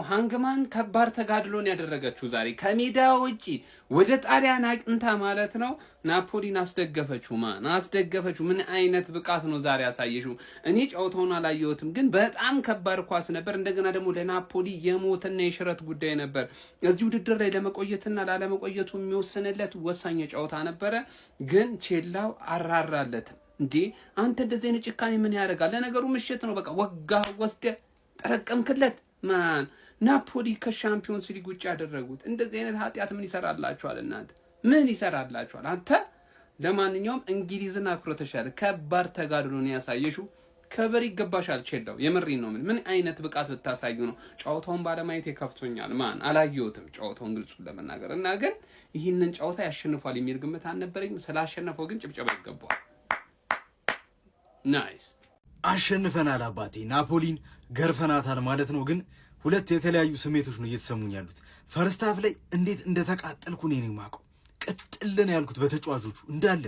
ሃንግማን ከባድ ተጋድሎን ያደረገችው ዛሬ ከሜዳ ውጪ ወደ ጣሊያን አቅንታ ማለት ነው። ናፖሊን አስደገፈችው። አስደገፈችው። ምን አይነት ብቃት ነው ዛሬ ያሳየሽው? እኔ ጨዋታውን አላየሁትም፣ ግን በጣም ከባድ ኳስ ነበር። እንደገና ደግሞ ለናፖሊ የሞትና የሽረት ጉዳይ ነበር። እዚህ ውድድር ላይ ለመቆየትና ላለመቆየቱ የሚወስንለት ወሳኝ ጨዋታ ነበረ፣ ግን ቼላው አራራለት። እንዴ አንተ እንደዚህ አይነት ጭካኔ ምን ያደርጋል? ለነገሩ ምሽት ነው፣ በቃ ወጋ ወስደ ጠረቀምክለት። ማን ናፖሊ ከሻምፒዮንስ ሊግ ውጭ ያደረጉት እንደዚህ አይነት ኃጢያት ምን ይሰራላችኋል? እናንተ ምን ይሰራላችኋል? አንተ ለማንኛውም እንግሊዝን አኩርተሻል። ከባድ ተጋድሎ ነው ያሳየሽው። ከበር ይገባሻል። ቼላው የምሬን ነው። ምን አይነት ብቃት ብታሳዩ ነው? ጨዋታውን ባለማየት ከፍቶኛል። ማን አላየሁትም ጨዋታውን ግልጹን ለመናገር እና ግን ይህንን ጨዋታ ያሸንፋል የሚል ግምት አልነበረኝም። ስላሸነፈው ግን ጭብጨባ ይገባዋል። ናይስ አሸንፈናል አባቴ። ናፖሊን ገርፈናታል ማለት ነው። ግን ሁለት የተለያዩ ስሜቶች ነው እየተሰሙኝ ያሉት። ፈርስት ሃፍ ላይ እንዴት እንደተቃጠልኩ እኔ ነኝ የማውቀው። ቅጥልን ያልኩት በተጫዋቾቹ እንዳለ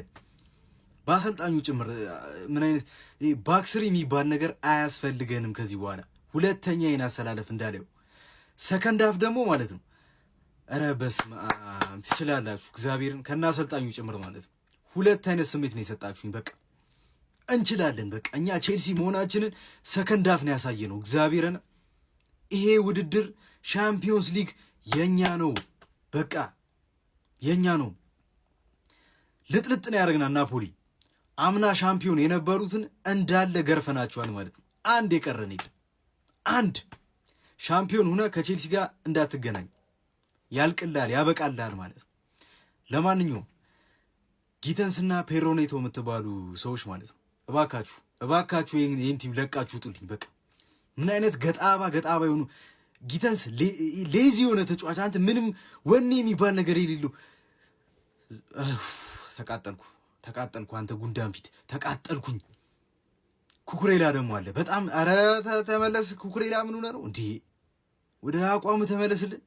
በአሰልጣኙ ጭምር። ምን አይነት ባክስሪ የሚባል ነገር አያስፈልገንም ከዚህ በኋላ ሁለተኛ ይህን አሰላለፍ እንዳለው። ሰከንድ ሃፍ ደግሞ ማለት ነው ኧረ በስመ አብ ትችላላችሁ እግዚአብሔርን ከና አሰልጣኙ ጭምር ማለት ነው። ሁለት አይነት ስሜት ነው የሰጣችሁኝ። በቃ እንችላለን። በቃ እኛ ቼልሲ መሆናችንን ሰከንድ ሃፍ ነው ያሳየነው። እግዚአብሔርን ይሄ ውድድር ሻምፒዮንስ ሊግ የኛ ነው። በቃ የኛ ነው። ልጥልጥ ነው ያደረግናል። ናፖሊ አምና ሻምፒዮን የነበሩትን እንዳለ ገርፈናቸዋል ማለት ነው። አንድ የቀረን የለም። አንድ ሻምፒዮን ሆነ ከቼልሲ ጋር እንዳትገናኝ ያልቅላል ያበቃላል ማለት ነው። ለማንኛውም ጊተንስና ፔሮኔቶ የምትባሉ ሰዎች ማለት ነው እባካችሁ ይህን ቲም ለቃችሁ ውጡልኝ። በቃ ምን አይነት ገጣባ የሆኑ ጊተንስ ሌዚ የሆነ ተጫዋች፣ አንተ ምንም ወኔ የሚባል ነገር የሌለው። ተቃጠልኩ አንተ ጉንዳን ፊት ተቃጠልኩኝ። ኩኩሬላ ደግሞ አለ በጣም ኧረ ተመለስ ኩኩሬላ ምን ሆነ ነው እንዴ? ወደ አቋም ተመለስልን።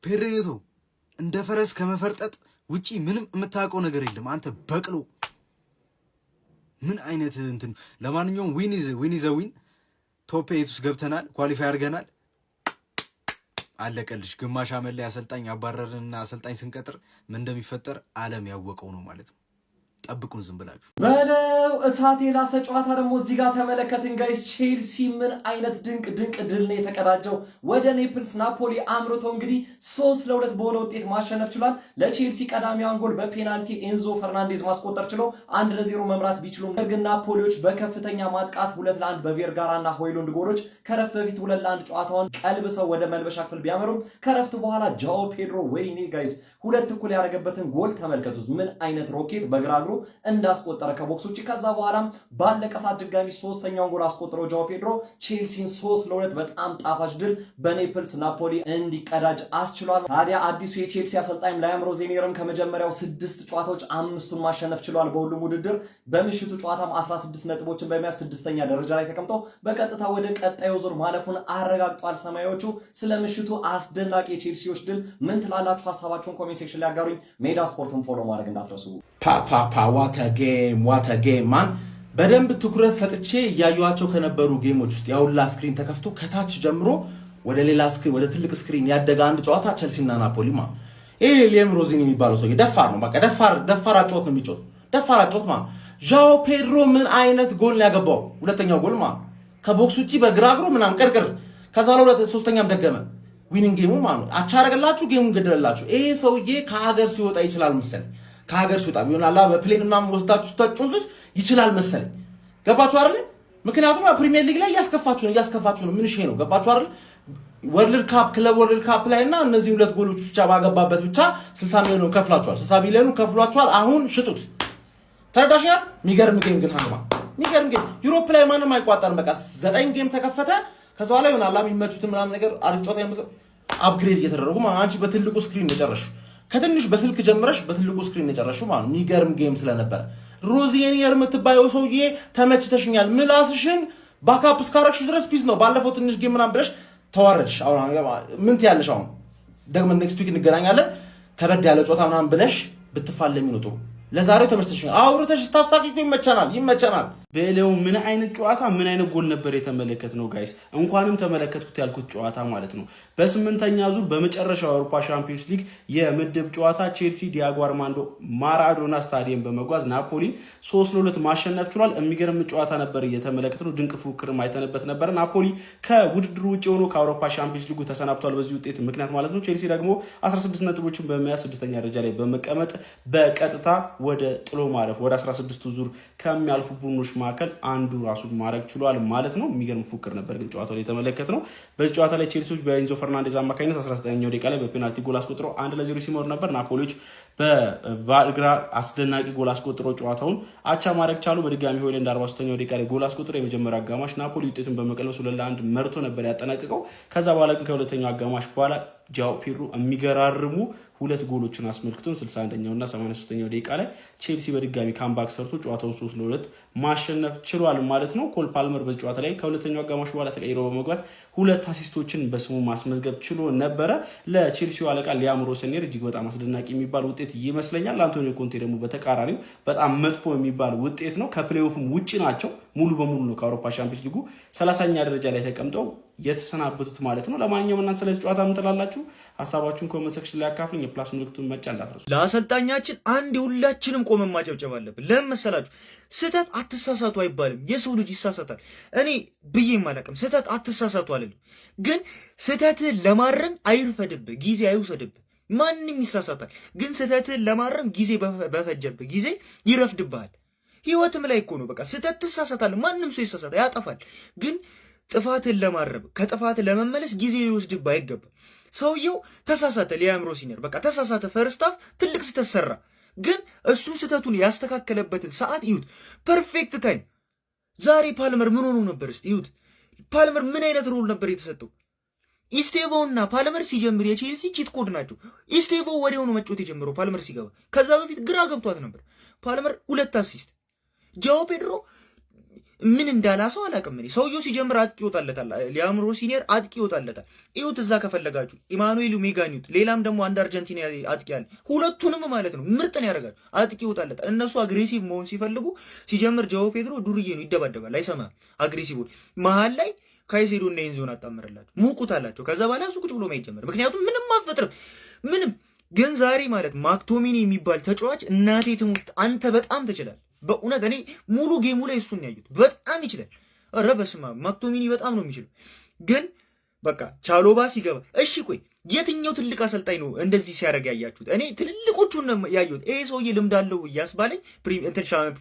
ፔሬኔቶ እንደ ፈረስ ከመፈርጠጥ ውጪ ምንም የምታውቀው ነገር የለም አንተ በቅሎ። ምን አይነት እንትን። ለማንኛውም ዊን ኢዝ ዊን። ቶፕ 8 ውስጥ ገብተናል፣ ኳሊፋይ አድርገናል። አለቀልሽ። ግማሽ አመት ላይ አሰልጣኝ አባረርንና አሰልጣኝ ስንቀጥር ምን እንደሚፈጠር ዓለም ያወቀው ነው ማለት ነው። ጠብቁን ዝም ብላችሁ በለው። እሳት የላሰ ጨዋታ ደግሞ እዚህ ጋር ተመለከትን ጋይስ። ቼልሲ ምን አይነት ድንቅ ድል ነው የተቀዳጀው። ወደ ኔፕልስ ናፖሊ አምርቶ እንግዲህ 3-2 በሆነ ውጤት ማሸነፍ ችሏል። ለቼልሲ ቀዳሚውን ጎል በፔናልቲ ኤንዞ ፈርናንዴዝ ማስቆጠር ችለው 1-0 መምራት ቢችሉም ግን ናፖሊዎች በከፍተኛ ማጥቃት 2-1 በቬርጋራና ሆይሉንድ ጎሎች ከረፍት በፊት 2-1 ጨዋታውን ቀልብሰው ወደ መልበሻ ክፍል ቢያመሩም ከረፍት በኋላ ጃኦ ፔድሮ ወይኔ ጋይስ 2-1 ያደረገበትን ጎል ተመልከቱት። ምን አይነት ሮኬት በግራ እግሩ እንዳስቆጠረ ከቦክስ ውጪ። ከዛ በኋላም ባለቀ ሰዓት ድጋሚ ሶስተኛውን ጎል አስቆጥረው ጃኦ ፔድሮ ቼልሲን 3-2 በጣም ጣፋጭ ድል በኔፕልስ ናፖሊ እንዲቀዳጅ አስችሏል። ታዲያ አዲሱ የቼልሲ አሰልጣኝ ላያም ሮዜኒየርም ከመጀመሪያው 6 ጨዋታዎች 5ቱን ማሸነፍ ችሏል በሁሉም ውድድር። በምሽቱ ጨዋታም 16 ነጥቦችን በመያዝ 6ኛ ደረጃ ላይ ተቀምጠው በቀጥታ ወደ ቀጣዩ ዙር ማለፉን አረጋግጧል ሰማያዊዎቹ። ስለ ምሽቱ አስደናቂ የቼልሲዎች ድል ምን ትላላችሁ? ሀሳባችሁን ኮሜንት ሴክሽን ላይ አጋሩኝ። ሜዳ ስፖርትን ፎሎ ማድረግ እንዳትረሱ። ዋት ጌም ማን። በደንብ ትኩረት ሰጥቼ እያዩዋቸው ከነበሩ ጌሞች ውስጥ ያውላ ስክሪን ተከፍቶ ከታች ጀምሮ ወደ ሌላ ስክሪን ወደ ትልቅ ስክሪን ያደገ አንድ ጨዋታ ቼልሲና ናፖሊ ማ። ይሄ ሊያም ሮዚኒ የሚባለው ሰው ደፋር ነው። በቃ ደፋር አጫወት ነው የሚጫወት። ደፋር አጫወት ማ። ጃኦ ፔድሮ ምን አይነት ጎል ያገባው? ሁለተኛው ጎል ማ ከቦክስ ውጪ በግራ እግሩ ምናምን ቅርቅር። ከዛ ሶስተኛም ደገመ። ዊኒንግ ጌሙ ማ ነው። አቻ አረገላችሁ፣ ጌሙን ገደለላችሁ። ይሄ ሰውዬ ከሀገር ሲወጣ ይችላል መሰለኝ። ከሀገር ሲወጣ ቢሆንላ በፕሌን ምናምን ወስዳችሁ ተጫውቱት ይችላል መሰለኝ። ገባችሁ አይደል? ምክንያቱም ፕሪሚየር ሊግ ላይ እያስከፋችሁ ነው። ምን ሼ ነው? ገባችሁ አይደል? ክለብ ወርልድ ካፕ ላይና እነዚህ ሁለት ጎሎች ብቻ ባገባበት ብቻ 60 ሚሊዮን ከፍላችኋል። 60 ሚሊዮን ከፍሏችኋል። አሁን ሽጡት። ተረዳሽኛል? የሚገርም ጌም ግን ሃንግማ የሚገርም ጌም። ዩሮፕ ላይ ማንም አይቋጠርም። በቃ 9 ጌም ተከፈተ። ከዛ በኋላ ይሆናል የሚመቹትን ምናምን ነገር አሪፍ ጨዋታ አፕግሬድ እየተደረጉ አንቺ በትልቁ ስክሪን የጨረሽው ከትንሽ በስልክ ጀምረሽ በትልቁ ስክሪን የጨረሽው ማለት የሚገርም ጌም ስለነበር። ሮዚኒየር የምትባየው ሰውዬ ተመችተሽኛል። ምላስሽን ባካፕ እስካረግሽ ድረስ ፒስ ነው። ባለፈው ትንሽ ጌም ምናምን ብለሽ ተዋረድሽ። አሁን ምን ትያለሽ? አሁን ደግመን ኔክስት ዊክ እንገናኛለን። ከበድ ያለ ጨዋታ ምናምን ብለሽ ብትፋለሚ ነው ጥሩ። ለዛሬው ተመችተሽኛል። አውርተሽ ስታሳቂቁ ይመቸናል። በሌው ምን አይነት ጨዋታ ምን አይነት ጎል ነበር የተመለከትነው ጋይስ እንኳንም ተመለከቱት ያልኩት ጨዋታ ማለት ነው በስምንተኛ ዙር በመጨረሻው አውሮፓ ቻምፒየንስ ሊግ የምድብ ጨዋታ ቼልሲ ዲያጎ አርማንዶ ማራዶና ስታዲየም በመጓዝ ናፖሊን 3-2 ማሸነፍ ችሏል የሚገርም ጨዋታ ነበር የተመለከትነው ድንቅ ፉክክርም አይተንበት ነበር ናፖሊ ከውድድሩ ውጪ ሆኖ ከአውሮፓ ቻምፒየንስ ሊጉ ተሰናብቷል በዚህ ውጤት ምክንያት ማለት ነው ቼልሲ ደግሞ 16 ነጥቦችን በመያዝ 6ኛ ደረጃ ላይ በመቀመጥ በቀጥታ ወደ ጥሎ ማለፍ ወደ 16 ዙር ከሚያልፉ ቡድኖች ማከል አንዱ ራሱ ማድረግ ችሏል ማለት ነው የሚገርም ፉክክር ነበር ግን ጨዋታው ላይ የተመለከትነው በዚህ ጨዋታ ላይ ቼልሲዎች በኤንዞ ፈርናንዴዝ አማካኝነት 19ኛው ደቂቃ ላይ በፔናልቲ ጎል አስቆጥረው 1-0 ሲመሩ ነበር ናፖሊዎች በቫልግራ አስደናቂ ጎል አስቆጥረው ጨዋታውን አቻ ማድረግ ቻሉ በድጋሚ ሆይላንድ 43ኛው ደቂቃ ላይ ጎል አስቆጥረው የመጀመሪያው አጋማሽ ናፖሊ ውጤቱን በመቀልበስ 2-1 መርቶ ነበር ያጠናቀቀው ከዛ በኋላ ግን ከሁለተኛው አጋማሽ በኋላ ጃኦ ፔድሮ የሚገራርሙ ሁለት ጎሎችን አስመልክቶን 61ኛው እና 83ኛው ደቂቃ ላይ ቼልሲ በድጋሚ ካምባክ ሰርቶ ጨዋታውን 3-2 ማሸነፍ ችሏል ማለት ነው ኮል ፓልመር በዚህ ጨዋታ ላይ ከሁለተኛው አጋማሽ በኋላ ተቀይሮ በመግባት ሁለት አሲስቶችን በስሙ ማስመዝገብ ችሎ ነበረ ለቼልሲው አለቃ ሊያም ሮሰኔር እጅግ በጣም አስደናቂ የሚባል ውጤት ይመስለኛል አንቶኒዮ ኮንቴ ደግሞ በተቃራኒው በጣም መጥፎ የሚባል ውጤት ነው ከፕሌይኦፍም ውጪ ናቸው ሙሉ በሙሉ ነው ከአውሮፓ ቻምፒየንስ ሊጉ 30ኛ ደረጃ ላይ ተቀምጠው የተሰናበቱት ማለት ነው ለማንኛውም እናንተ ስለዚህ ጨዋታ ምን ትላላችሁ ሐሳባችሁን ኮሜንት ሴክሽን ላይ አካፍሉኝ የፕላስ ምልክቱን መጫን እንዳትረሱ ለአሰልጣኛችን አንድ ሁላችንም ቆመን ማጨብጨብ አለብን ለምን መሰላችሁ ስህተት አትሳሳቱ አይባልም የሰው ልጅ ይሳሳታል እኔ ብዬ ማለቅም ስህተት አትሳሳቱ አይደለም ግን ስህተትህን ለማረም አይርፈድብህ ጊዜ አይውሰድብህ ማንንም ይሳሳታል ግን ስህተትህን ለማረም ጊዜ በፈጀብህ ጊዜ ይረፍድብሃል ህይወትም ላይ እኮ ነው በቃ ስህተት ትሳሳታለህ ማንም ሰው ይሳሳታል ያጠፋል ግን ጥፋትን ለማረብ ከጥፋት ለመመለስ ጊዜ ሊወስድብህ አይገባም ሰውየው ተሳሳተ ሊያም ሮሰኔር በቃ ተሳሳተ ፈርስት ሃፍ ትልቅ ስህተት ሰራ ግን እሱን ስህተቱን ያስተካከለበትን ሰዓት ይሁት ፐርፌክት ታይም ዛሬ ፓልመር ምን ሆኖ ነበር እስቲ ይሁት ፓልመር ምን አይነት ሮል ነበር የተሰጠው ኢስቴቮና ፓልመር ሲጀምር የቼልሲ ቺት ኮድ ናቸው ኢስቴቮ ወዲያውኑ መጫወት የጀመረው ፓልመር ሲገባ ከዛ በፊት ግራ ገብቷት ነበር ፓልመር ሁለት አሲስት ጃኦ ፔድሮ ምን እንዳላሰው አላውቅም እኔ ሰውየው ሲጀምር አጥቂ ይወጣለታል ሊያም ሮሰኔር አጥቂ ይወጣለታል ይሁት እዛ ከፈለጋችሁ ኢማኑኤል ሜጋኒዩት ሌላም ደግሞ አንድ አርጀንቲና አጥቂ ያለ ሁለቱንም ማለት ነው ምርጥ ነው ያደርጋል አጥቂ ይወጣለታል እነሱ አግሬሲቭ መሆን ሲፈልጉ ሲጀምር ጃኦ ፔድሮ ዱርዬ ነው ይደባደባል አይሰማም አግሬሲቭ መሃል ላይ ካይሴዶ እና ኤንዞን አጣመረላችሁ ሙቁታላችሁ ከዛ በኋላ እሱ ቁጭ ብሎ ማይት ጀመረ ምክንያቱም ምንም አፈጥርም ምንም ግን ዛሬ ማለት ማክቶሚኒ የሚባል ተጫዋች እናቴ ትሙት አንተ በጣም ትችላለህ በእውነት እኔ ሙሉ ጌሙ ላይ እሱን ያዩት በጣም ይችላል ኧረ በስመ አብ ማክቶሚኒ በጣም ነው የሚችለው ግን በቃ ቻሎባ ሲገባ እሺ ቆይ የትኛው ትልቅ አሰልጣኝ ነው እንደዚህ ሲያደርግ ያያችሁት እኔ ትልልቆቹን ነው ያዩት ይሄ ሰውዬ ልምድ አለው ያስባለኝ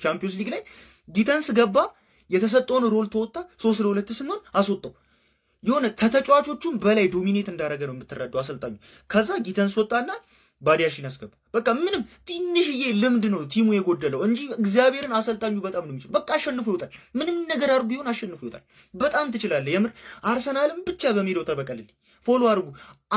ቻምፒየንስ ሊግ ላይ ጊተንስ ገባ የተሰጠውን ሮል ተወጣ 3-2 ስንሆን አስወጣው የሆነ ከተጫዋቾቹም በላይ ዶሚኔት እንዳደረገ ነው የምትረዳው አሰልጣኙ ከዛ ጊተንስ ወጣና ባዲያሽን አስገባ በቃ ምንም ትንሽዬ ልምድ ነው ቲሙ የጎደለው እንጂ እግዚአብሔርን አሰልጣኙ በጣም ነው የሚችለው በቃ አሸንፎ ይወጣል ምንም ነገር አድርጉ ይሁን አሸንፎ ይወጣል በጣም ትችላለህ የምር አርሰናልም ብቻ በሜዳው ተበቀልልኝ ፎሎ አድርጉ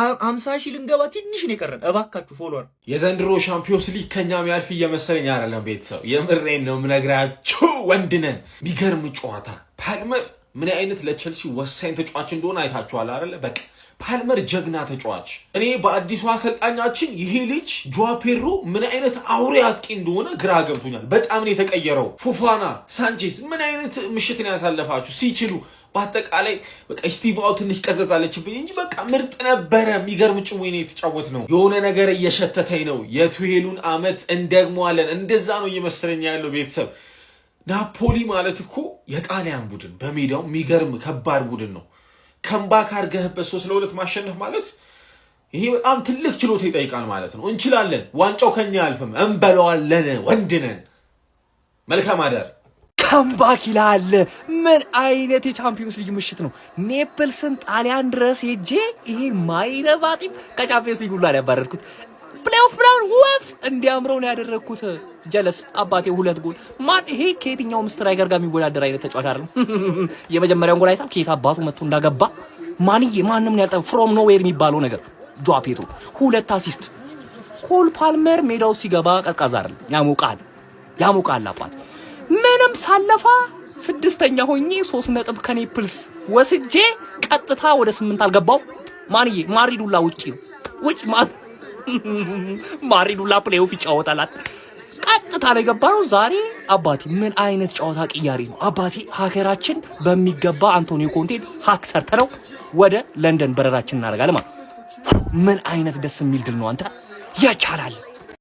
50,000 ልንገባ ትንሽ ነው የቀረን እባካችሁ ፎሎ አድርጉ የዘንድሮ ሻምፒዮንስ ሊግ ከኛ የሚያልፍ እየመሰለኝ አይደለም ቤተሰብ የምሬን ነው የምነግራችሁ ወንድነን የሚገርም ጨዋታ ፓልመር ምን አይነት ለቼልሲ ወሳኝ ተጫዋች እንደሆነ አይታችኋል አይደል በቃ ፓልመር ጀግና ተጫዋች እኔ በአዲሱ አሰልጣኛችን ይሄ ልጅ ጃኦ ፔድሮ ምን አይነት አውሬ አጥቂ እንደሆነ ግራ ገብቶኛል በጣም ነው የተቀየረው ፎፋና ሳንቼዝ ምን አይነት ምሽት ነው ያሳለፋችሁ ሲችሉ በአጠቃላይ በቃ ስቲቫው ትንሽ ቀዝቀዛለችብኝ እንጂ በቃ ምርጥ ነበረ የሚገርም ጭዌ ነው የተጫወት ነው የሆነ ነገር እየሸተተኝ ነው የቱሄሉን አመት እንደግመዋለን እንደዛ ነው እየመሰለኝ ያለው ቤተሰብ ናፖሊ ማለት እኮ የጣሊያን ቡድን በሜዳው የሚገርም ከባድ ቡድን ነው ከምባክ አርገህበት 3-2 ማሸነፍ ማለት ይሄ በጣም ትልቅ ችሎታ ይጠይቃል ማለት ነው እንችላለን ዋንጫው ከኛ አልፈም እንበለዋለን ወንድነን መልካም አዳር ከምባክ ይላል ምን አይነት የቻምፒየንስ ሊግ ምሽት ነው ኔፕልስን ጣሊያን ድረስ ሄጄ ይሄ ማይረባጢም ከቻምፒየንስ ሊግ ሁሉ ያባረርኩት ፕሌይኦፍ ብራውን ወፍ እንዲያምረው ነው ያደረኩት ጀለስ አባቴ ሁለት ጎል ማን ይሄ ከየትኛውም ስትራይከር ጋር የሚወዳደር አይነት ተጫዋች አይደለም የመጀመሪያውን ጎል አይታ ከየት አባቱ መጥቶ እንዳገባ ማንዬ ማንንም ያልጠ ፍሮም ኖዌር የሚባለው ነገር ጃኦ ፔድሮ ሁለት አሲስት ኮል ፓልመር ሜዳው ሲገባ ቀዝቃዛ አይደለም ያሞቃል አባት ምንም ሳለፋ ስድስተኛ ሆኜ 3 ነጥብ ከኔፕልስ ወስጄ ቀጥታ ወደ 8 አልገባው ማንዬ ማሪዱላ ውጪ ነው ማሪዱላ ፕሌይኦፍ ይጫወታል ቀጥታ ነው የገባነው ዛሬ። አባቴ ምን አይነት ጨዋታ ቅያሪ ነው አባቴ። ሀገራችን በሚገባ አንቶኒዮ ኮንቴን ሀክ ሰርተነው ወደ ለንደን በረራችን እናደርጋለን ማለት። ምን አይነት ደስ የሚል ድል ነው አንተ። ያቻላል